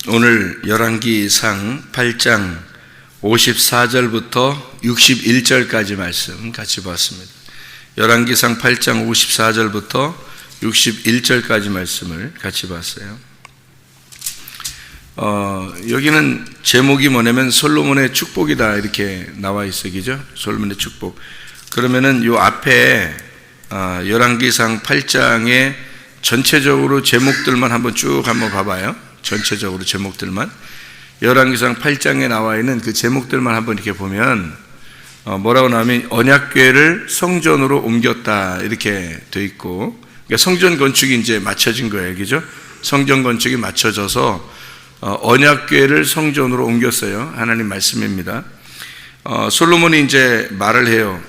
오늘 열왕기상 8장 54절부터 61절까지 말씀 같이 봤습니다. 열왕기상 8장 54절부터 61절까지 말씀을 같이 봤어요. 여기는 제목이 뭐냐면 솔로몬의 축복이다 이렇게 나와 있어요. 그죠? 솔로몬의 축복. 그러면은 요 앞에 열왕기상 8장의 전체적으로 제목들만 한번 쭉 한번 봐봐요. 전체적으로 제목들만. 열왕기상 8장에 나와 있는 그 제목들만 한번 이렇게 보면 뭐라고 나오면 언약궤를 성전으로 옮겼다 이렇게 돼 있고, 그러니까 성전 건축이 이제 맞춰진 거예요. 그죠? 성전 건축이 맞춰져서 언약궤를 성전으로 옮겼어요. 하나님 말씀입니다. 솔로몬이 이제 말을 해요.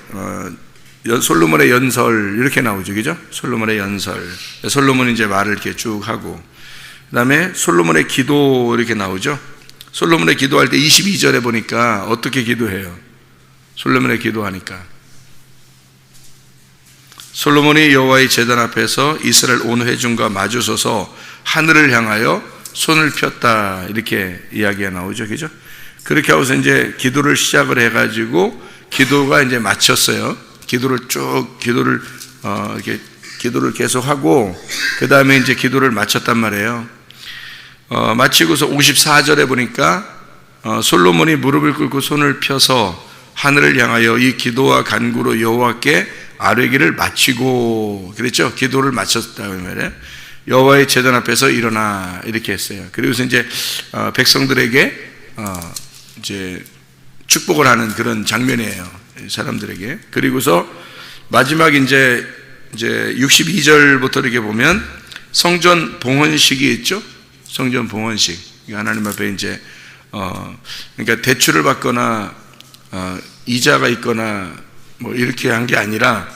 솔로몬의 연설 이렇게 나오죠. 그죠? 솔로몬의 연설. 솔로몬이 이제 말을 이렇게 쭉 하고, 그 다음에 솔로몬의 기도 이렇게 나오죠. 솔로몬의 기도할 때 22절에 보니까 어떻게 기도해요? 솔로몬의 기도하니까 솔로몬이 여호와의 제단 앞에서 이스라엘 온 회중과 마주서서 하늘을 향하여 손을 pis다 이렇게 이야기가 나오죠. 그죠? 그렇게 하고서 이제 기도를 시작을 해가지고 기도가 이제 마쳤어요. 기도를 이렇게 기도를 계속하고 그 다음에 이제 기도를 마쳤단 말이에요. 마치고서 54절에 보니까 솔로몬이 무릎을 꿇고 손을 펴서 하늘을 향하여 이 기도와 간구로 여호와께 아뢰기를 마치고 그랬죠. 기도를 마쳤다고 말이에요. 여호와의 제단 앞에서 일어나 이렇게 했어요. 그리고서 이제 백성들에게 이제 축복을 하는 그런 장면이에요. 사람들에게. 그리고서 마지막 이제 62절부터 이렇게 보면 성전 봉헌식이 있죠. 성전 봉헌식. 하나님 앞에 이제 그러니까 대출을 받거나 이자가 있거나 뭐 이렇게 한 게 아니라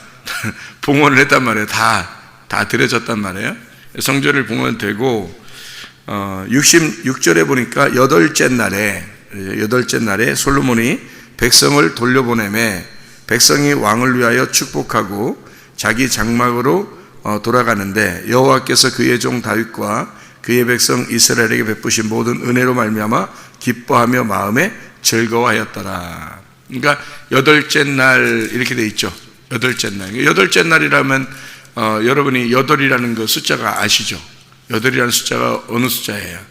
봉헌을 했단 말이에요. 다 드려졌단 말이에요. 성전을 봉헌되고 66절에 보니까 여덟째 날에 솔로몬이 백성을 돌려보내매 백성이 왕을 위하여 축복하고 자기 장막으로 돌아가는데 여호와께서 그의 종 다윗과 그의 백성 이스라엘에게 베푸신 모든 은혜로 말미암아 기뻐하며 마음에 즐거워하였더라. 그러니까 여덟째 날 이렇게 돼 있죠. 여덟째 날. 여덟째 날이라면 여러분이 여덟이라는 그 숫자가 아시죠? 여덟이라는 숫자가 어느 숫자예요?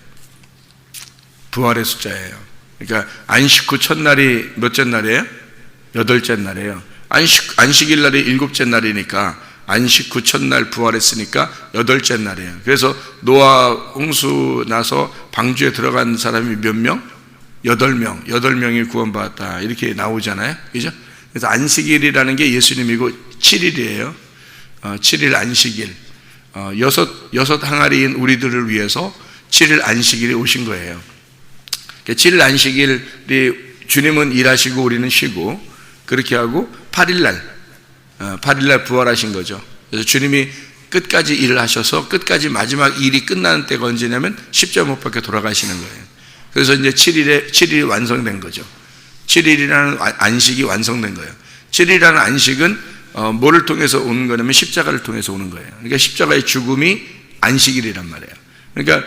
부활의 숫자예요. 그러니까 안식 후 첫날이 몇째 날이에요? 여덟째 날이에요. 안식일 날이 일곱째 날이니까 안식 후 첫날 부활했으니까 여덟째 날이에요. 그래서 노아 홍수 나서 방주에 들어간 사람이 몇 명? 8명. 8명이 구원받았다 이렇게 나오잖아요. 그죠? 그래서 안식일이라는 게 예수님이고 7일이에요. 7일 안식일. 여섯 항아리인 우리들을 위해서 7일 안식일이 오신 거예요. 7일 안식일이 주님은 일하시고 우리는 쉬고 그렇게 하고 8일날 부활하신 거죠. 그래서 주님이 끝까지 일을 하셔서 끝까지 마지막 일이 끝나는 때가 언제냐면 십자가 못 박혀 돌아가시는 거예요. 그래서 이제 7일이 완성된 거죠. 7일이라는 안식이 완성된 거예요. 7일이라는 안식은 뭐를 통해서 오는 거냐면 십자가를 통해서 오는 거예요. 그러니까 십자가의 죽음이 안식일이란 말이에요. 그러니까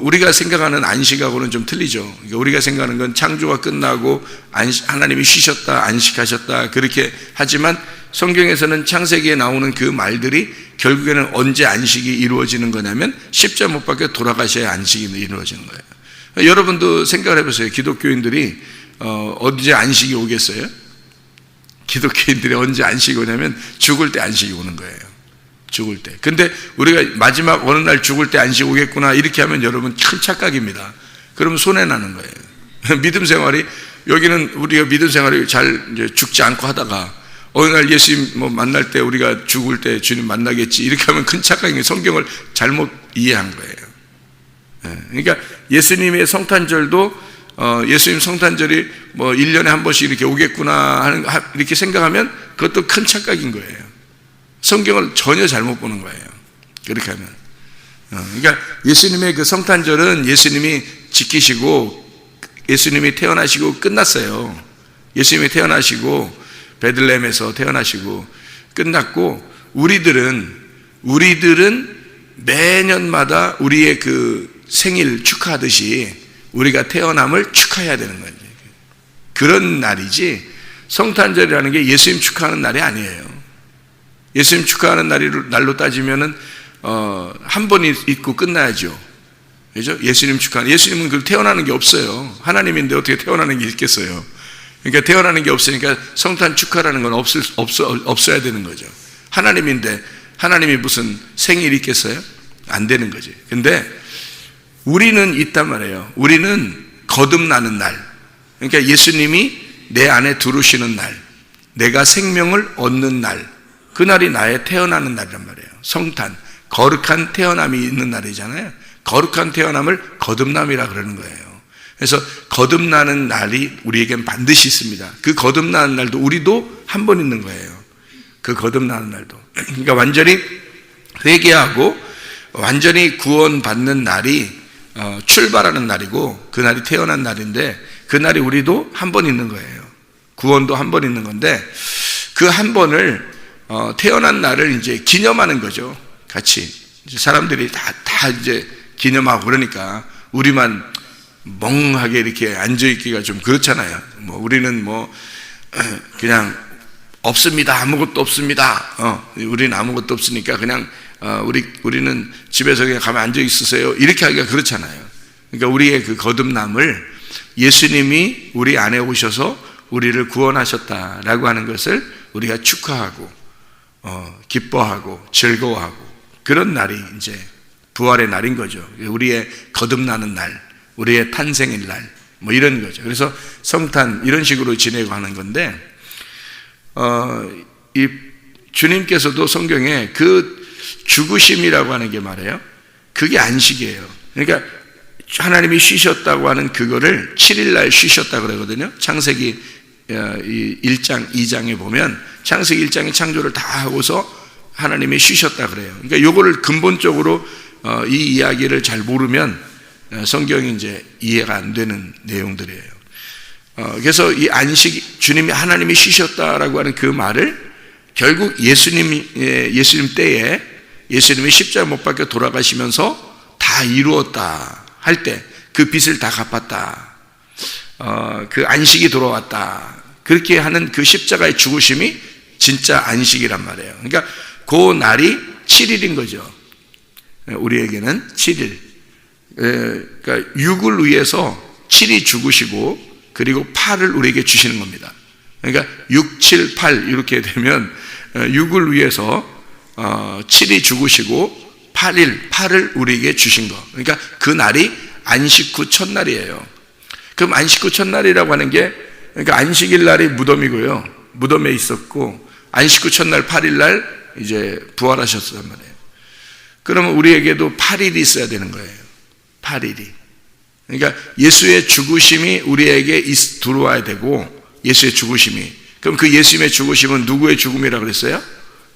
우리가 생각하는 안식하고는 좀 틀리죠. 그러니까 우리가 생각하는 건 창조가 끝나고 하나님이 쉬셨다, 안식하셨다 그렇게 하지만 성경에서는 창세기에 나오는 그 말들이 결국에는 언제 안식이 이루어지는 거냐면 십자가 못 박혀 돌아가셔야 안식이 이루어지는 거예요. 여러분도 생각을 해보세요. 기독교인들이 언제 안식이 오겠어요? 기독교인들이 언제 안식이 오냐면 죽을 때 안식이 오는 거예요. 죽을 때. 근데 우리가 마지막 어느 날 죽을 때 안식 오겠구나 이렇게 하면 여러분 큰 착각입니다. 그러면 손해나는 거예요. 믿음 생활이 여기는 우리가 믿음 생활이 잘 이제 죽지 않고 하다가 어느 날 예수님 뭐 만날 때 우리가 죽을 때 주님 만나겠지 이렇게 하면 큰 착각이 성경을 잘못 이해한 거예요. 그러니까 예수님의 성탄절도 예수님 성탄절이 뭐 1년에 한 번씩 이렇게 오겠구나 이렇게 생각하면 그것도 큰 착각인 거예요. 성경을 전혀 잘못 보는 거예요. 그렇게 하면. 그러니까 예수님의 그 성탄절은 예수님이 지키시고 예수님이 태어나시고 끝났어요. 예수님이 태어나시고 베들레헴에서 태어나시고 끝났고 우리들은 매년마다 우리의 그 생일 축하하듯이 우리가 태어남을 축하해야 되는 거예요. 그런 날이지 성탄절이라는 게 예수님 축하하는 날이 아니에요. 예수님 축하하는 날로 따지면은 한 번 있고 끝나야죠. 그죠? 예수님 축하하는, 예수님은 그 태어나는 게 없어요. 하나님인데 어떻게 태어나는 게 있겠어요? 그러니까 태어나는 게 없으니까 성탄 축하라는 건 없어야 되는 거죠. 하나님인데 하나님이 무슨 생일이 있겠어요? 안 되는 거지. 근데 우리는 있단 말이에요. 우리는 거듭나는 날. 그러니까 예수님이 내 안에 들어오시는 날, 내가 생명을 얻는 날, 그날이 나의 태어나는 날이란 말이에요. 성탄, 거룩한 태어남이 있는 날이잖아요. 거룩한 태어남을 거듭남이라 그러는 거예요. 그래서 거듭나는 날이 우리에겐 반드시 있습니다. 그 거듭나는 날도 우리도 한 번 있는 거예요. 그 거듭나는 날도. 그러니까 완전히 회개하고 완전히 구원받는 날이 출발하는 날이고, 그날이 태어난 날인데, 그날이 우리도 한 번 있는 거예요. 구원도 한 번 있는 건데, 그 한 번을 태어난 날을 이제 기념하는 거죠. 같이 사람들이 다 이제 기념하고 그러니까 우리만 멍하게 이렇게 앉아있기가 좀 그렇잖아요. 우리는 그냥 없습니다. 아무것도 없습니다. 우리는 아무것도 없으니까 그냥 우리는 집에서 그냥 가면 앉아 있으세요. 이렇게 하기가 그렇잖아요. 그러니까 우리의 그 거듭남을 예수님이 우리 안에 오셔서 우리를 구원하셨다라고 하는 것을 우리가 축하하고 기뻐하고 즐거워하고, 그런 날이 이제 부활의 날인 거죠. 우리의 거듭나는 날, 우리의 탄생일 날, 이런 거죠. 그래서 성탄 이런 식으로 지내고 하는 건데, 이 주님께서도 성경에 그 죽으심이라고 하는 게 말이에요. 그게 안식이에요. 그러니까 하나님이 쉬셨다고 하는 그거를 7일 날 쉬셨다고 그러거든요. 창세기 1장, 2장에 보면 창세기 1장에 창조를 다 하고서 하나님이 쉬셨다 그래요. 그러니까 요거를 근본적으로 이 이야기를 잘 모르면 성경이 이제 이해가 안 되는 내용들이에요. 그래서 이 안식, 주님이 하나님이 쉬셨다라고 하는 그 말을 결국 예수님 때에 예수님이 십자가 못 박혀 돌아가시면서 다 이루었다 할 때, 그 빚을 다 갚았다, 그 안식이 돌아왔다, 그렇게 하는 그 십자가의 죽으심이 진짜 안식이란 말이에요. 그러니까 그 날이 7일인 거죠. 우리에게는 7일. 그러니까 6을 위해서 7이 죽으시고, 그리고 8을 우리에게 주시는 겁니다. 그러니까 6, 7, 8 이렇게 되면 6을 위해서 7이 죽으시고 8을 우리에게 주신 거. 그러니까 그 날이 안식 후 첫날이에요. 그럼 안식 후 첫날이라고 하는 게, 그러니까 안식일 날이 무덤이고요. 무덤에 있었고, 안식 후 첫날 8일 날 이제 부활하셨단 말이에요. 그러면 우리에게도 8일이 있어야 되는 거예요. 8일이. 그러니까 예수의 죽으심이 우리에게 들어와야 되고, 예수의 죽으심이. 그럼 그 예수님의 죽으심은 누구의 죽음이라고 그랬어요?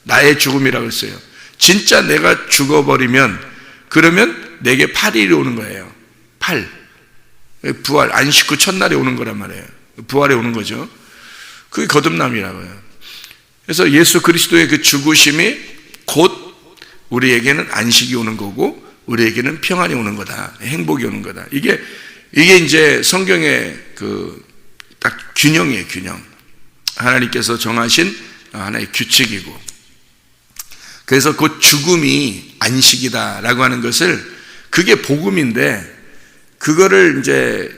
나의 죽음이라고 그랬어요. 진짜 내가 죽어버리면, 그러면 내게 8일이 오는 거예요. 8. 부활, 안식 후 첫날에 오는 거란 말이에요. 부활에 오는 거죠. 그게 거듭남이라고요. 그래서 예수 그리스도의 그 죽으심이 곧 우리에게는 안식이 오는 거고, 우리에게는 평안이 오는 거다, 행복이 오는 거다. 이게 이제 성경의 그 딱 균형이에요, 균형. 하나님께서 정하신 하나의 규칙이고, 그래서 그 죽음이 안식이다라고 하는 것을, 그게 복음인데, 그거를 이제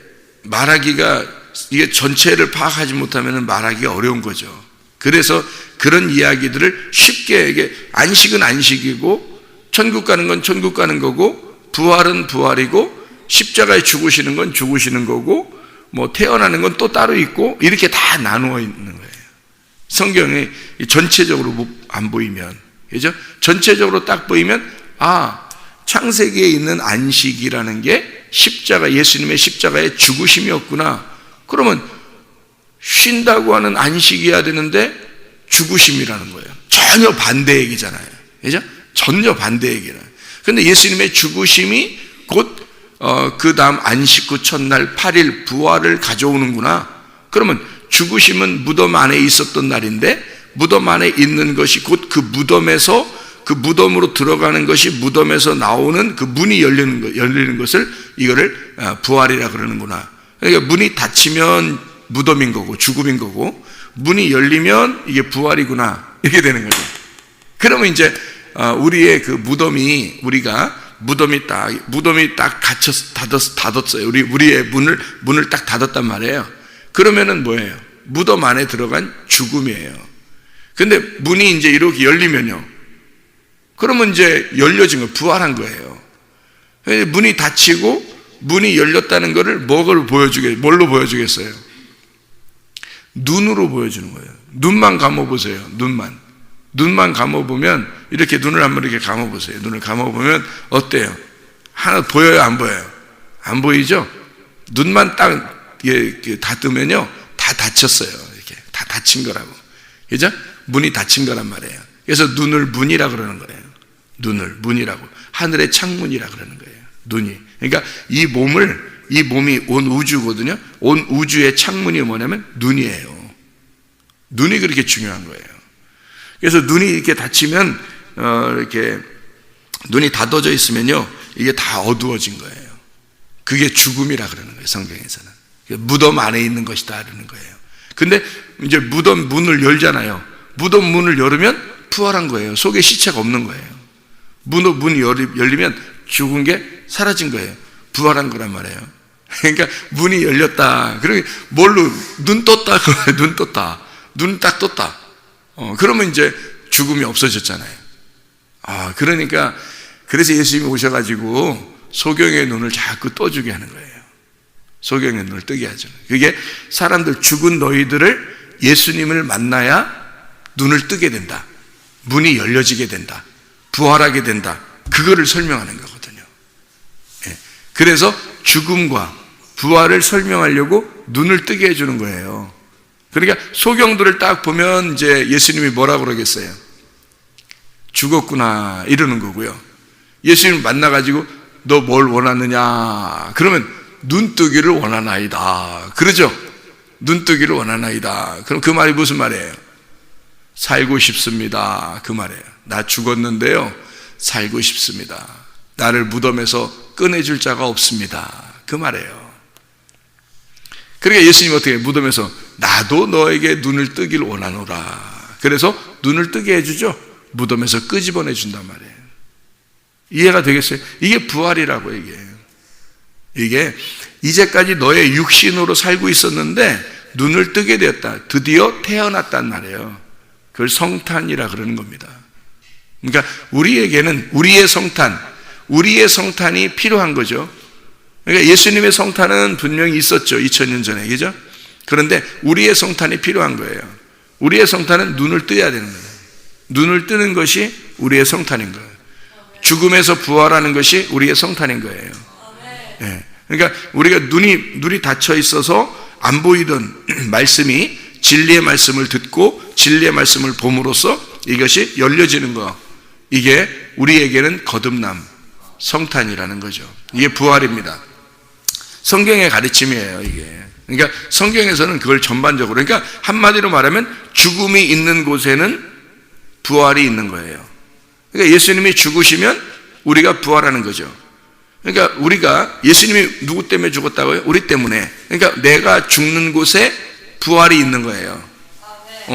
말하기가, 이게 전체를 파악하지 못하면 말하기가 어려운 거죠. 그래서 그런 이야기들을 쉽게, 이게 안식은 안식이고, 천국 가는 건 천국 가는 거고, 부활은 부활이고, 십자가에 죽으시는 건 죽으시는 거고, 태어나는 건 또 따로 있고, 이렇게 다 나누어 있는 거예요. 성경이 전체적으로 안 보이면, 그죠? 전체적으로 딱 보이면, 창세기에 있는 안식이라는 게 십자가, 예수님의 십자가의 죽으심이었구나. 그러면 쉰다고 하는 안식이어야 되는데 죽으심이라는 거예요. 전혀 반대 얘기잖아요. 그죠? 전혀 반대 얘기라. 그런데 예수님의 죽으심이 곧 그 다음 안식 후 첫날 8일 부활을 가져오는구나. 그러면 죽으심은 무덤 안에 있었던 날인데, 무덤 안에 있는 것이 곧 그 무덤에서 그 무덤으로 들어가는 것이 무덤에서 나오는 그 문이 열리는 것을 이거를 부활이라 그러는구나. 그러니까 문이 닫히면 무덤인 거고 죽음인 거고, 문이 열리면 이게 부활이구나, 이렇게 되는 거죠. 그러면 이제 우리의 그 무덤이, 우리가 무덤이 딱 닫았어요. 우리의 문을 딱 닫았단 말이에요. 그러면은 뭐예요? 무덤 안에 들어간 죽음이에요. 근데 문이 이제 이렇게 열리면요, 그러면 이제 열려진 거, 부활한 거예요. 문이 닫히고 문이 열렸다는 것을 뭘로 보여주겠어요? 눈으로 보여주는 거예요. 눈만 감아보세요. 눈만 감아보면, 이렇게 눈을 한번 이렇게 감아보세요. 눈을 감아보면 어때요? 하나 보여요? 안 보여요? 안 보이죠? 눈만 딱 닫으면요, 다 닫혔어요. 이렇게 다 닫힌 거라고. 그죠? 문이 닫힌 거란 말이에요. 그래서 눈을 문이라 그러는 거예요. 눈을 문이라고. 하늘의 창문이라 그러는 거예요. 눈이. 그러니까 이 몸이 온 우주거든요. 온 우주의 창문이 뭐냐면 눈이에요. 눈이 그렇게 중요한 거예요. 그래서 눈이 이렇게 닫히면, 이렇게 눈이 닫아져 있으면요, 이게 다 어두워진 거예요. 그게 죽음이라 그러는 거예요, 성경에서는. 무덤 안에 있는 것이다 그러는 거예요. 근데 이제 무덤 문을 열잖아요. 무덤 문을 열으면 부활한 거예요. 속에 시체가 없는 거예요. 문이 열리면 죽은 게 사라진 거예요. 부활한 거란 말이에요. 그러니까 문이 열렸다. 그러면 뭘로? 눈 떴다. 눈 떴다. 눈 딱 떴다. 그러면 이제 죽음이 없어졌잖아요. 그러니까 그래서 예수님이 오셔가지고 소경의 눈을 자꾸 떠주게 하는 거예요. 소경의 눈을 뜨게 하죠. 그게 사람들, 죽은 너희들을 예수님을 만나야 눈을 뜨게 된다. 문이 열려지게 된다. 부활하게 된다. 그거를 설명하는 거거든요. 그래서 죽음과 부활을 설명하려고 눈을 뜨게 해주는 거예요. 그러니까 소경들을 딱 보면 이제 예수님이 뭐라고 그러겠어요? 죽었구나, 이러는 거고요. 예수님 만나가지고 너 뭘 원하느냐? 그러면 눈 뜨기를 원하나이다. 그러죠? 눈 뜨기를 원하나이다. 그럼 그 말이 무슨 말이에요? 살고 싶습니다. 그 말이에요. 나 죽었는데요, 살고 싶습니다. 나를 무덤에서 꺼내줄 자가 없습니다. 그 말이에요. 그러니까 예수님이 어떻게 무덤에서 나도 너에게 눈을 뜨길 원하노라. 그래서 눈을 뜨게 해주죠. 무덤에서 끄집어내 준단 말이에요. 이해가 되겠어요? 이게 부활이라고. 이게 이제까지 너의 육신으로 살고 있었는데 눈을 뜨게 되었다. 드디어 태어났단 말이에요. 그걸 성탄이라 그러는 겁니다. 그러니까 우리에게는 우리의 성탄이 필요한 거죠. 그러니까 예수님의 성탄은 분명히 있었죠. 2000년 전에. 그죠? 그런데 우리의 성탄이 필요한 거예요. 우리의 성탄은 눈을 뜨야 되는 거예요. 눈을 뜨는 것이 우리의 성탄인 거예요. 죽음에서 부활하는 것이 우리의 성탄인 거예요. 네. 그러니까 우리가 눈이 닫혀 있어서 안 보이던 말씀이, 진리의 말씀을 듣고 진리의 말씀을 봄으로써 이것이 열려지는 거, 이게 우리에게는 거듭남, 성탄이라는 거죠. 이게 부활입니다. 성경의 가르침이에요, 이게. 그러니까 성경에서는 그걸 전반적으로, 그러니까 한마디로 말하면 죽음이 있는 곳에는 부활이 있는 거예요. 그러니까 예수님이 죽으시면 우리가 부활하는 거죠. 그러니까 우리가, 예수님이 누구 때문에 죽었다고요? 우리 때문에. 그러니까 내가 죽는 곳에 부활이 있는 거예요.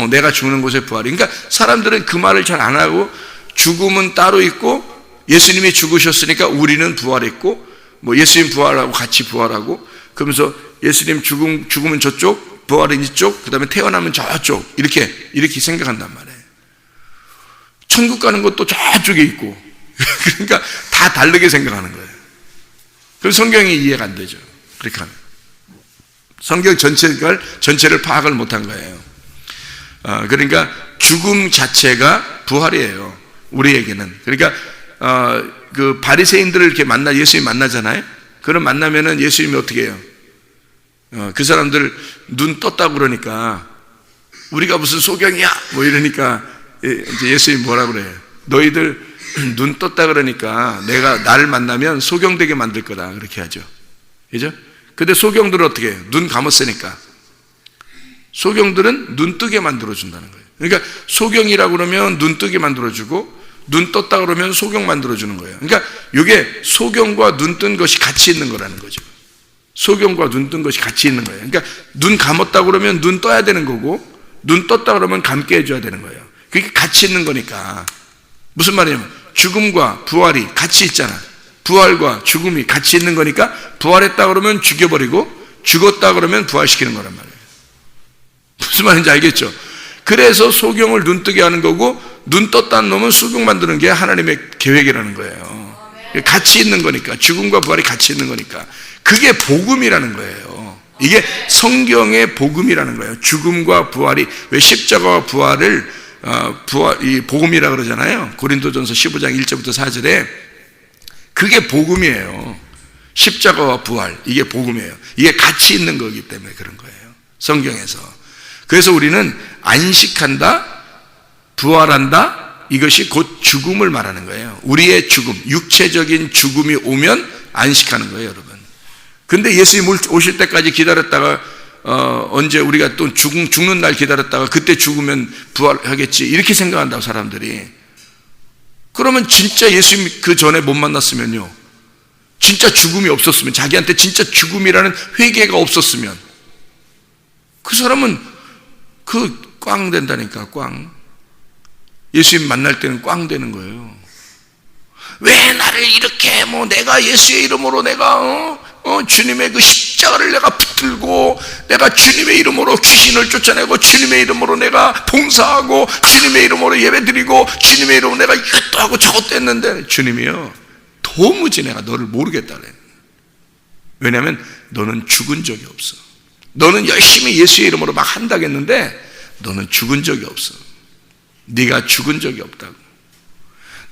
내가 죽는 곳에 부활이. 그러니까 사람들은 그 말을 잘 안 하고, 죽음은 따로 있고 예수님이 죽으셨으니까 우리는 부활했고, 뭐 예수님 부활하고 같이 부활하고, 그러면서 예수님 죽으면 저쪽, 부활은 이쪽, 그 다음에 태어나면 저쪽, 이렇게 생각한단 말이에요. 천국 가는 것도 저쪽에 있고, 그러니까 다 다르게 생각하는 거예요. 그래서 성경이 이해가 안 되죠. 그렇게 하면 성경 전체를 파악을 못한 거예요. 그러니까 죽음 자체가 부활이에요, 우리에게는. 그러니까 그 바리새인들을 이렇게 예수님 만나잖아요. 그럼 만나면은 예수님이 어떻게 해요? 그 사람들 눈 떴다고 그러니까, 우리가 무슨 소경이야 뭐 이러니까 이제 예수님이 뭐라 그래요? 너희들 눈 떴다 그러니까 내가 나를 만나면 소경되게 만들 거다, 그렇게 하죠. 그죠? 근데 소경들은 어떻게 해요? 눈 감았으니까. 소경들은 눈 뜨게 만들어 준다는 거예요. 그러니까 소경이라고 그러면 눈 뜨게 만들어 주고, 눈 떴다 그러면 소경 만들어주는 거예요. 그러니까 이게 소경과 눈 뜬 것이 같이 있는 거라는 거죠. 소경과 눈 뜬 것이 같이 있는 거예요. 그러니까 눈 감았다 그러면 눈 떠야 되는 거고, 눈 떴다 그러면 감게 해줘야 되는 거예요. 그게 같이 있는 거니까. 무슨 말이냐면 죽음과 부활이 같이 있잖아. 부활과 죽음이 같이 있는 거니까 부활했다 그러면 죽여버리고 죽었다 그러면 부활시키는 거란 말이에요. 무슨 말인지 알겠죠? 그래서 소경을 눈 뜨게 하는 거고, 눈 떴다는 놈은 소경 만드는 게 하나님의 계획이라는 거예요. 같이 있는 거니까, 죽음과 부활이 같이 있는 거니까. 그게 복음이라는 거예요. 이게 성경의 복음이라는 거예요. 죽음과 부활이, 왜 십자가와 부활을 이 복음이라 그러잖아요. 고린도전서 15장 1절부터 4절에 그게 복음이에요. 십자가와 부활, 이게 복음이에요. 이게 같이 있는 거기 때문에 그런 거예요, 성경에서. 그래서 우리는 안식한다, 부활한다, 이것이 곧 죽음을 말하는 거예요. 우리의 죽음, 육체적인 죽음이 오면 안식하는 거예요, 여러분. 근데 예수님 오실 때까지 기다렸다가 언제 우리가 또 죽는 날 기다렸다가 그때 죽으면 부활하겠지, 이렇게 생각한다고 사람들이. 그러면 진짜 예수님 그 전에 못 만났으면요, 진짜 죽음이 없었으면, 자기한테 진짜 죽음이라는 회개가 없었으면 그 사람은 꽝 된다니까. 꽝. 예수님 만날 때는 꽝 되는 거예요. 왜 나를 이렇게 내가 예수의 이름으로 내가 주님의 그 십자가를 내가 붙들고, 내가 주님의 이름으로 귀신을 쫓아내고, 주님의 이름으로 내가 봉사하고, 주님의 이름으로 예배드리고, 주님의 이름으로 내가 이것도 하고 저것도 했는데, 주님이요, 도무지 내가 너를 모르겠다 그래. 왜냐하면 너는 죽은 적이 없어. 너는 열심히 예수의 이름으로 막 한다겠는데 너는 죽은 적이 없어. 네가 죽은 적이 없다고.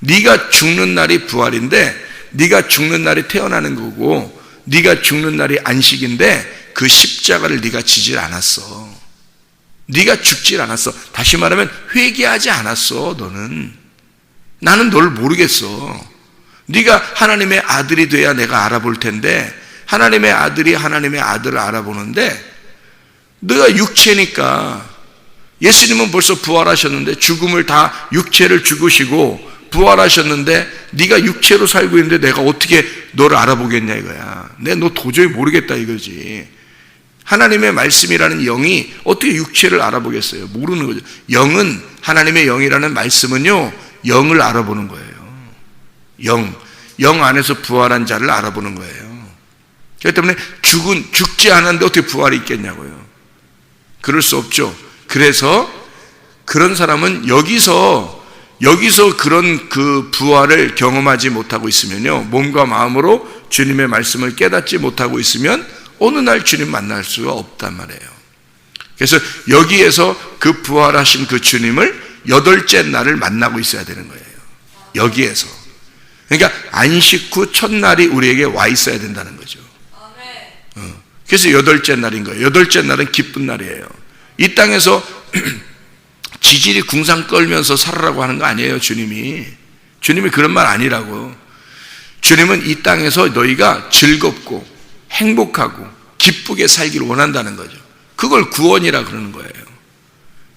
네가 죽는 날이 부활인데, 네가 죽는 날이 태어나는 거고, 네가 죽는 날이 안식인데 그 십자가를 네가 지질 않았어. 네가 죽질 않았어. 다시 말하면 회개하지 않았어. 너는. 나는 너를 모르겠어. 네가 하나님의 아들이 돼야 내가 알아볼 텐데, 하나님의 아들이 하나님의 아들을 알아보는데, 너가 육체니까. 예수님은 벌써 부활하셨는데, 죽음을 다 육체를 죽으시고 부활하셨는데, 네가 육체로 살고 있는데 내가 어떻게 너를 알아보겠냐 이거야. 내가 너 도저히 모르겠다 이거지. 하나님의 말씀이라는 영이 어떻게 육체를 알아보겠어요? 모르는 거죠. 영은, 하나님의 영이라는 말씀은요, 영을 알아보는 거예요. 영 안에서 부활한 자를 알아보는 거예요. 그렇기 때문에 죽지 않았는데 어떻게 부활이 있겠냐고요. 그럴 수 없죠. 그래서 그런 사람은 여기서 그런 그 부활을 경험하지 못하고 있으면요, 몸과 마음으로 주님의 말씀을 깨닫지 못하고 있으면 어느 날 주님 만날 수가 없단 말이에요. 그래서 여기에서 그 부활하신 그 주님을 8째 날을 만나고 있어야 되는 거예요. 여기에서. 그러니까 안식 후 첫날이 우리에게 와 있어야 된다는 거죠. 그래서 8째 날인 거예요. 8째 날은 기쁜 날이에요. 이 땅에서 지질이 궁상 떨면서 살아라고 하는 거 아니에요, 주님이. 주님이 그런 말 아니라고. 주님은 이 땅에서 너희가 즐겁고 행복하고 기쁘게 살기를 원한다는 거죠. 그걸 구원이라 그러는 거예요.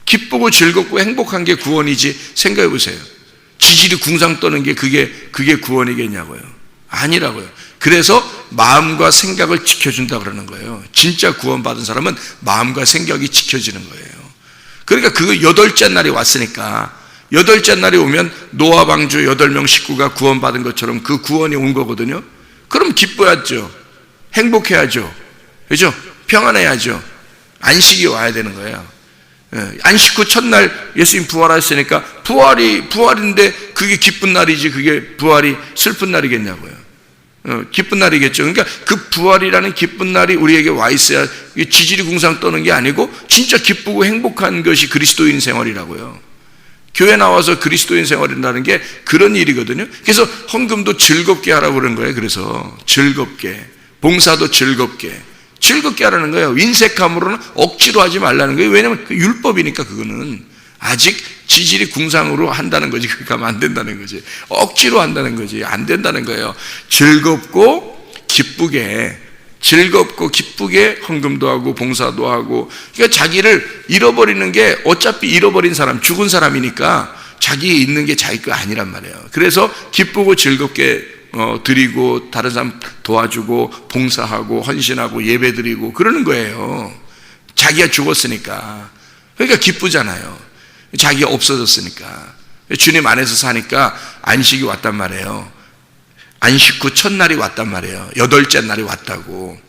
기쁘고 즐겁고 행복한 게 구원이지, 생각해 보세요. 지질이 궁상 떠는 게 그게 구원이겠냐고요. 아니라고요. 그래서 마음과 생각을 지켜준다 그러는 거예요. 진짜 구원받은 사람은 마음과 생각이 지켜지는 거예요. 그러니까 그 8째 날이 왔으니까, 8째 날이 오면 노아 방주 8명 식구가 구원받은 것처럼 그 구원이 온 거거든요. 그럼 기뻐야죠. 행복해야죠. 그죠? 평안해야죠. 안식이 와야 되는 거예요. 안식 후 첫날 예수님 부활하셨으니까 부활인데 그게 기쁜 날이지, 그게 부활이 슬픈 날이겠냐고요. 기쁜 날이겠죠. 그러니까 그 부활이라는 기쁜 날이 우리에게 와 있어야, 지질이 궁상 떠는 게 아니고 진짜 기쁘고 행복한 것이 그리스도인 생활이라고요. 교회 나와서 그리스도인 생활이라는 게 그런 일이거든요. 그래서 헌금도 즐겁게 하라고 그러는 거예요. 그래서 즐겁게, 봉사도 즐겁게 하라는 거예요. 인색함으로는 억지로 하지 말라는 거예요. 왜냐하면 그 율법이니까. 그거는 아직 지질이 궁상으로 한다는 거지. 그렇게 하면 안 된다는 거지. 억지로 한다는 거지. 안 된다는 거예요. 즐겁고 기쁘게 헌금도 하고 봉사도 하고. 그러니까 자기를 잃어버리는 게, 어차피 잃어버린 사람, 죽은 사람이니까 자기에 있는 게 자기 거 아니란 말이에요. 그래서 기쁘고 즐겁게 드리고 다른 사람 도와주고 봉사하고 헌신하고 예배드리고 그러는 거예요. 자기가 죽었으니까. 그러니까 기쁘잖아요. 자기가 없어졌으니까. 주님 안에서 사니까 안식이 왔단 말이에요. 안식 후 첫날이 왔단 말이에요. 8째 날이 왔다고.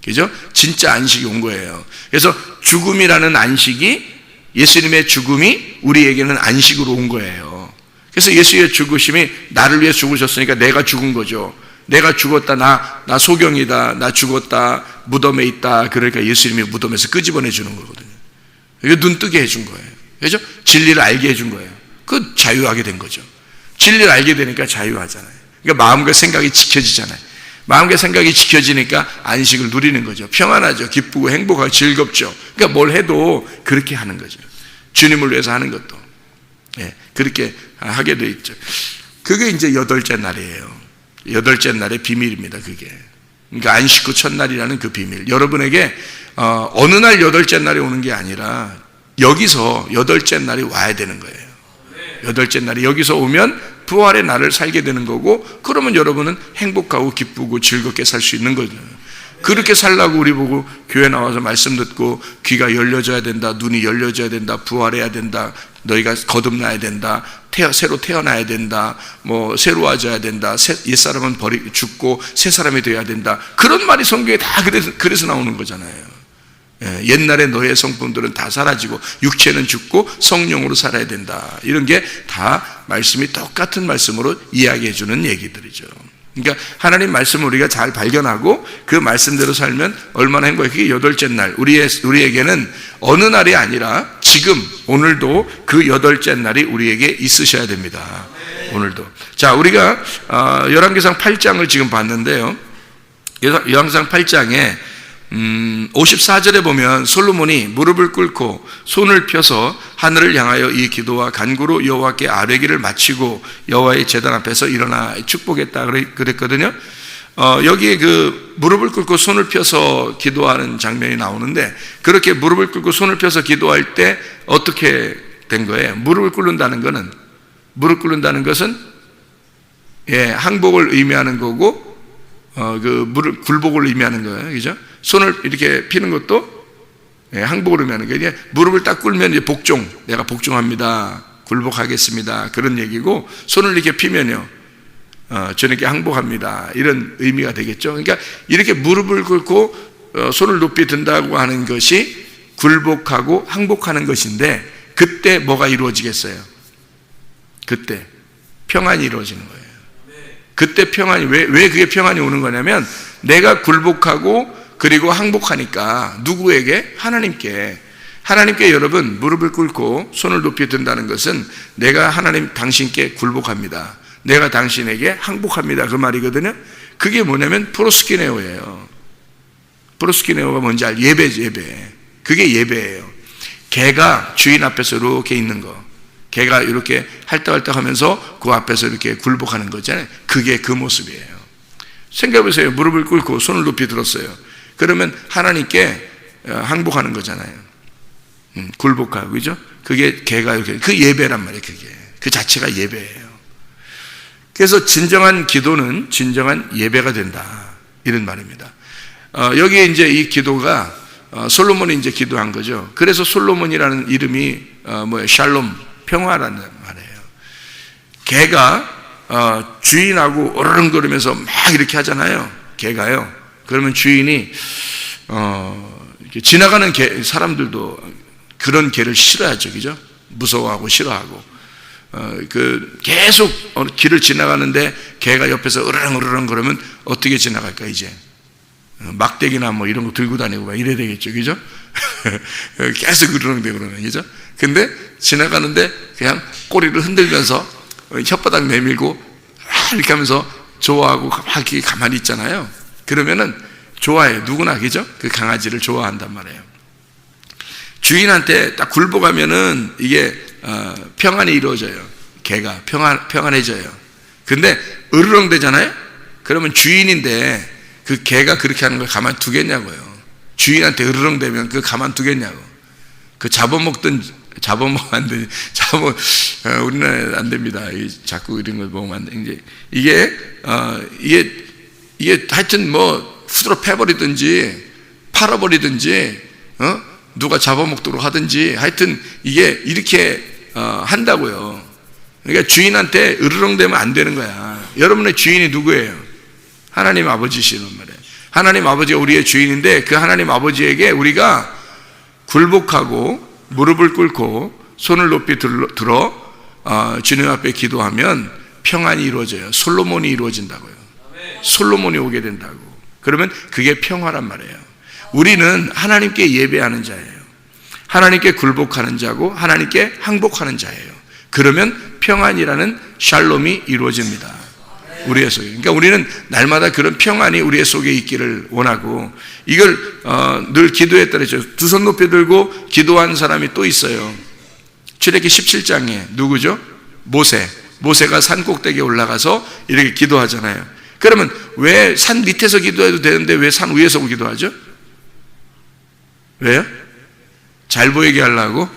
그죠? 진짜 안식이 온 거예요. 그래서 죽음이라는 안식이, 예수님의 죽음이 우리에게는 안식으로 온 거예요. 그래서 예수의 죽으심이 나를 위해 죽으셨으니까 내가 죽은 거죠. 내가 죽었다, 나 소경이다, 나 죽었다, 무덤에 있다. 그러니까 예수님이 무덤에서 끄집어내 주는 거거든요. 이거 눈 뜨게 해준 거예요. 그죠? 진리를 알게 해준 거예요. 그 자유하게 된 거죠. 진리를 알게 되니까 자유하잖아요. 그러니까 마음과 생각이 지켜지잖아요. 마음과 생각이 지켜지니까 안식을 누리는 거죠. 평안하죠. 기쁘고 행복하고 즐겁죠. 그러니까 뭘 해도 그렇게 하는 거죠. 주님을 위해서 하는 것도. 예, 그렇게 하게 돼 있죠. 그게 이제 8째 날이에요. 8째 날의 비밀입니다. 그게. 그러니까 안식 후 첫날이라는 그 비밀. 여러분에게 어느 날 8째 날이 오는 게 아니라 여기서 8째 날이 와야 되는 거예요. 8째 날이 여기서 오면 부활의 날을 살게 되는 거고, 그러면 여러분은 행복하고 기쁘고 즐겁게 살 수 있는 거죠. 그렇게 살라고 우리 보고 교회 나와서 말씀 듣고 귀가 열려져야 된다, 눈이 열려져야 된다, 부활해야 된다, 너희가 거듭나야 된다, 새로 태어나야 된다, 뭐 새로워져야 된다, 옛사람은 죽고 새 사람이 되어야 된다, 그런 말이 성경에 다 그래서 나오는 거잖아요. 옛날에 너의 성품들은 다 사라지고 육체는 죽고 성령으로 살아야 된다. 이런 게 다 말씀이 똑같은 말씀으로 이야기해 주는 얘기들이죠. 그러니까 하나님 말씀을 우리가 잘 발견하고 그 말씀대로 살면 얼마나 행복해요. 그게 8째 날. 우리에게는 어느 날이 아니라 지금 오늘도 그 8째 날이 우리에게 있으셔야 됩니다. 오늘도. 자, 우리가 열왕기상 8장을 지금 봤는데요. 열왕기상 8장에 54절에 보면 솔로몬이 무릎을 꿇고 손을 펴서 하늘을 향하여 이 기도와 간구로 여호와께 아뢰기를 마치고 여호와의 제단 앞에서 일어나 축복했다 그랬거든요. 여기에 그 무릎을 꿇고 손을 펴서 기도하는 장면이 나오는데, 그렇게 무릎을 꿇고 손을 펴서 기도할 때 어떻게 된 거예요? 무릎 꿇는다는 것은 항복을 의미하는 거고, 그 무릎 굴복을 의미하는 거예요. 그죠? 손을 이렇게 피는 것도 항복을 의미하는 거예요. 무릎을 딱 꿇으면 이제 복종, 내가 복종합니다, 굴복하겠습니다, 그런 얘기고, 손을 이렇게 피면요, 주님께 항복합니다, 이런 의미가 되겠죠. 그러니까 이렇게 무릎을 꿇고 손을 높이 든다고 하는 것이 굴복하고 항복하는 것인데, 그때 뭐가 이루어지겠어요? 그때 평안이 이루어지는 거예요. 그때 평안이, 왜 그게 평안이 오는 거냐면, 내가 굴복하고 그리고 항복하니까 누구에게? 하나님께 여러분 무릎을 꿇고 손을 높이 든다는 것은 내가 하나님 당신께 굴복합니다, 내가 당신에게 항복합니다, 그 말이거든요. 그게 뭐냐면 프로스키네오예요. 프로스키네오가 뭔지 알죠? 예배죠, 예배. 그게 예배예요. 개가 주인 앞에서 이렇게 있는 거, 개가 이렇게 할떡할떡 하면서 그 앞에서 이렇게 굴복하는 거잖아요. 그게 그 모습이에요. 생각해보세요. 무릎을 꿇고 손을 높이 들었어요. 그러면 하나님께 항복하는 거잖아요. 굴복하고, 그죠? 그게 개가 이렇게, 그 예배란 말이에요. 그게 그 자체가 예배예요. 그래서 진정한 기도는 진정한 예배가 된다, 이런 말입니다. 여기에 이제 이 기도가 솔로몬이 이제 기도한 거죠. 그래서 솔로몬이라는 이름이 샬롬, 평화라는 말이에요. 개가 주인하고 어르렁거리면서 막 이렇게 하잖아요. 개가요. 그러면 주인이 이렇게 지나가는 사람들도 그런 개를 싫어하죠, 그죠? 무서워하고 싫어하고. 계속 길을 지나가는데 개가 옆에서 으르렁으르렁 그러면 어떻게 지나갈까? 이제 막대기나 뭐 이런 거 들고 다니고 막 이래야 되겠죠, 그죠? 계속 으르렁대고 그러면, 그죠? 근데 지나가는데 그냥 꼬리를 흔들면서 혓바닥 내밀고 이렇게 하면서 좋아하고 막 이렇게 가만히 있잖아요. 그러면은 좋아해요. 누구나, 그죠? 그 강아지를 좋아한단 말이에요. 주인한테 딱 굴복하면은 이게 평안이 이루어져요. 개가 평안해져요. 근데 으르렁 대잖아요? 그러면 주인인데 그 개가 그렇게 하는 걸 가만 두겠냐고요. 주인한테 으르렁 대면 그 가만 두겠냐고. 그 잡아먹던 잡아먹으면 안 되지. 우리나라에 안 됩니다. 자꾸 이런 걸 먹으면 안 돼. 이게 하여튼 뭐 후드로 패버리든지 팔아버리든지, 누가 잡아먹도록 하든지, 하여튼 이게 이렇게 한다고요. 그러니까 주인한테 으르렁대면 안 되는 거야. 여러분의 주인이 누구예요? 하나님 아버지시란 말이에요. 하나님 아버지가 우리의 주인인데 그 하나님 아버지에게 우리가 굴복하고 무릎을 꿇고 손을 높이 들어 주님 앞에 기도하면 평안이 이루어져요. 솔로몬이 이루어진다고요. 솔로몬이 오게 된다고. 그러면 그게 평화란 말이에요. 우리는 하나님께 예배하는 자예요. 하나님께 굴복하는 자고 하나님께 항복하는 자예요. 그러면 평안이라는 샬롬이 이루어집니다. 우리의 속에. 그러니까 우리는 날마다 그런 평안이 우리의 속에 있기를 원하고, 이걸 늘 기도에 따르죠. 두 손 높이 들고 기도한 사람이 또 있어요. 출애굽기 17장에 누구죠? 모세가 산 꼭대기에 올라가서 이렇게 기도하잖아요. 그러면 왜 산 밑에서 기도해도 되는데 왜 산 위에서 기도하죠? 왜요? 잘 보이게 하려고?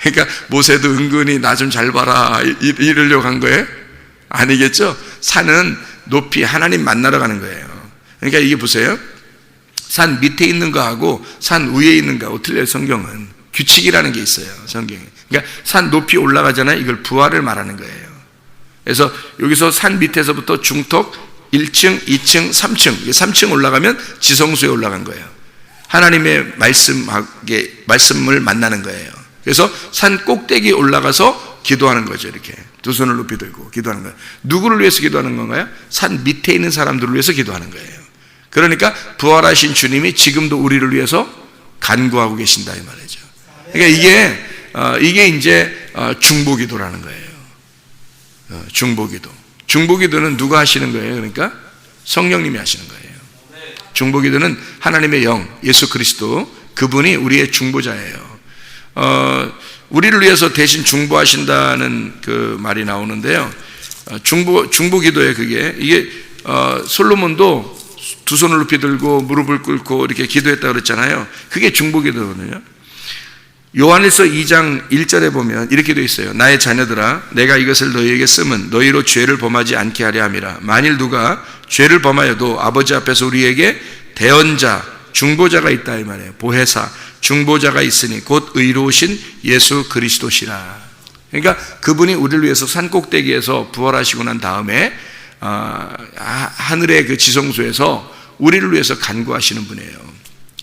그러니까 모세도 은근히 나 좀 잘 봐라 이러려고 한 거예요? 아니겠죠? 산은 높이 하나님 만나러 가는 거예요. 그러니까 이게 보세요. 산 밑에 있는 거하고 산 위에 있는 거하고 틀려요. 성경은 규칙이라는 게 있어요. 성경에. 그러니까 산 높이 올라가잖아요. 이걸 부활을 말하는 거예요. 그래서 여기서 산 밑에서부터 중턱 1층, 2층, 3층, 3층 올라가면 지성소에 올라간 거예요. 하나님의 말씀을 만나는 거예요. 그래서 산 꼭대기에 올라가서 기도하는 거죠. 이렇게 두 손을 높이 들고 기도하는 거예요. 누구를 위해서 기도하는 건가요? 산 밑에 있는 사람들을 위해서 기도하는 거예요. 그러니까 부활하신 주님이 지금도 우리를 위해서 간구하고 계신다 이 말이죠. 그러니까 이게 이제 중보기도라는 거예요. 중보기도. 중보기도는 누가 하시는 거예요? 그러니까 성령님이 하시는 거예요. 중보기도는 하나님의 영, 예수 그리스도, 그분이 우리의 중보자예요. 우리를 위해서 대신 중보하신다는 그 말이 나오는데요. 중보기도에 이게 솔로몬도 두 손을 높이 들고 무릎을 꿇고 이렇게 기도했다고 그랬잖아요. 그게 중보기도거든요. 요한일서 2장 1절에 보면 이렇게 되어 있어요. 나의 자녀들아, 내가 이것을 너희에게 쓰면 너희로 죄를 범하지 않게 하려 함이라. 만일 누가 죄를 범하여도 아버지 앞에서 우리에게 대언자, 중보자가 있다 이 말이에요. 보혜사, 중보자가 있으니 곧 의로우신 예수 그리스도시라. 그러니까 그분이 우리를 위해서 산 꼭대기에서 부활하시고 난 다음에 하늘의 그 지성소에서 우리를 위해서 간구하시는 분이에요.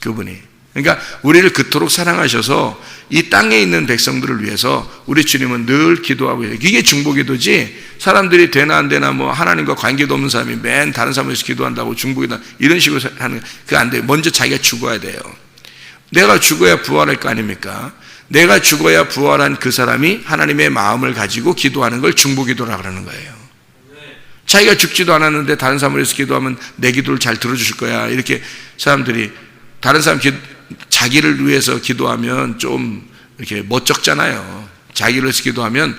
그분이. 그러니까 우리를 그토록 사랑하셔서 이 땅에 있는 백성들을 위해서 우리 주님은 늘 기도하고 해요. 이게 중보기도지, 사람들이 되나 안 되나 뭐 하나님과 관계도 없는 사람이 맨 다른 사람을 위해서 기도한다고 중보기도 이런 식으로 하는 거, 그거 안 돼요. 먼저 자기가 죽어야 돼요. 내가 죽어야 부활할 거 아닙니까? 내가 죽어야 부활한 그 사람이 하나님의 마음을 가지고 기도하는 걸 중보기도라고 하는 거예요. 자기가 죽지도 않았는데 다른 사람을 위해서 기도하면 내 기도를 잘 들어주실 거야. 이렇게 사람들이 다른 사람 자기를 위해서 기도하면 좀 이렇게 멋쩍잖아요. 자기를 위해서 기도하면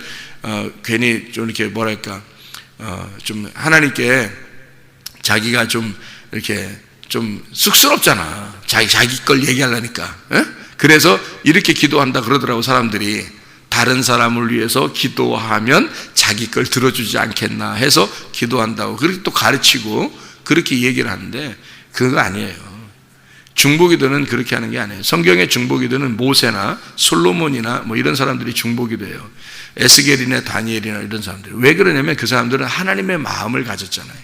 괜히 좀 이렇게 뭐랄까 좀 하나님께 자기가 좀 이렇게 좀 쑥스럽잖아. 자기 걸 얘기하려니까. 그래서 이렇게 기도한다 그러더라고 사람들이. 다른 사람을 위해서 기도하면 자기 걸 들어주지 않겠나 해서 기도한다고 그렇게 또 가르치고 그렇게 얘기를 하는데 그거 아니에요. 중보기도는 그렇게 하는 게 아니에요. 성경의 중보기도는 모세나 솔로몬이나 뭐 이런 사람들이 중보기도예요. 에스겔이나 다니엘이나 이런 사람들. 왜 그러냐면 그 사람들은 하나님의 마음을 가졌잖아요.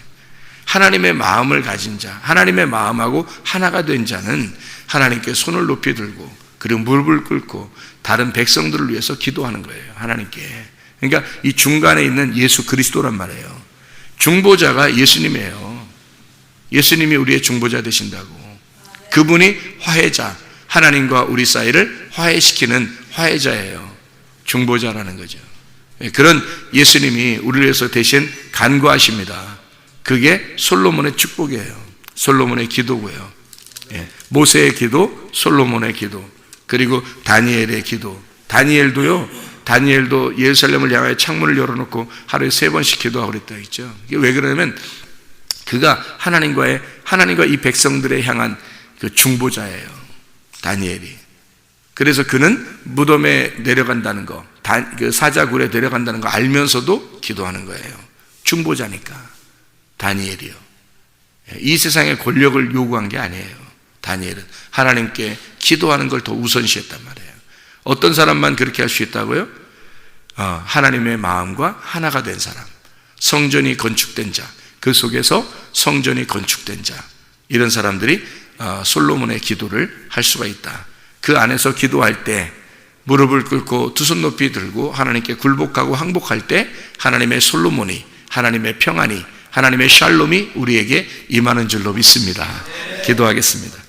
하나님의 마음을 가진 자, 하나님의 마음하고 하나가 된 자는 하나님께 손을 높이 들고 그리고 무릎을 꿇고 다른 백성들을 위해서 기도하는 거예요. 하나님께. 그러니까 이 중간에 있는 예수 그리스도란 말이에요. 중보자가 예수님이에요. 예수님이 우리의 중보자 되신다고. 그분이 화해자, 하나님과 우리 사이를 화해시키는 화해자예요. 중보자라는 거죠. 그런 예수님이 우리를 위해서 대신 간구하십니다. 그게 솔로몬의 축복이에요. 솔로몬의 기도고요. 모세의 기도, 솔로몬의 기도, 그리고 다니엘의 기도. 다니엘도 예루살렘을 향하여 창문을 열어놓고 하루에 3번씩 기도하고 그랬다 했죠. 이게 왜 그러냐면 그가 하나님과 이 백성들에 향한 그 중보자예요. 다니엘이. 그래서 그는 무덤에 내려간다는 거, 그 사자굴에 내려간다는 거 알면서도 기도하는 거예요. 중보자니까. 다니엘이요. 이 세상의 권력을 요구한 게 아니에요. 다니엘은 하나님께 기도하는 걸 더 우선시했단 말이에요. 어떤 사람만 그렇게 할 수 있다고요? 하나님의 마음과 하나가 된 사람, 성전이 건축된 자, 그 속에서 성전이 건축된 자, 이런 사람들이 솔로몬의 기도를 할 수가 있다. 그 안에서 기도할 때 무릎을 꿇고 두 손 높이 들고 하나님께 굴복하고 항복할 때 하나님의 솔로몬이, 하나님의 평안이, 하나님의 샬롬이 우리에게 임하는 줄로 믿습니다. 기도하겠습니다.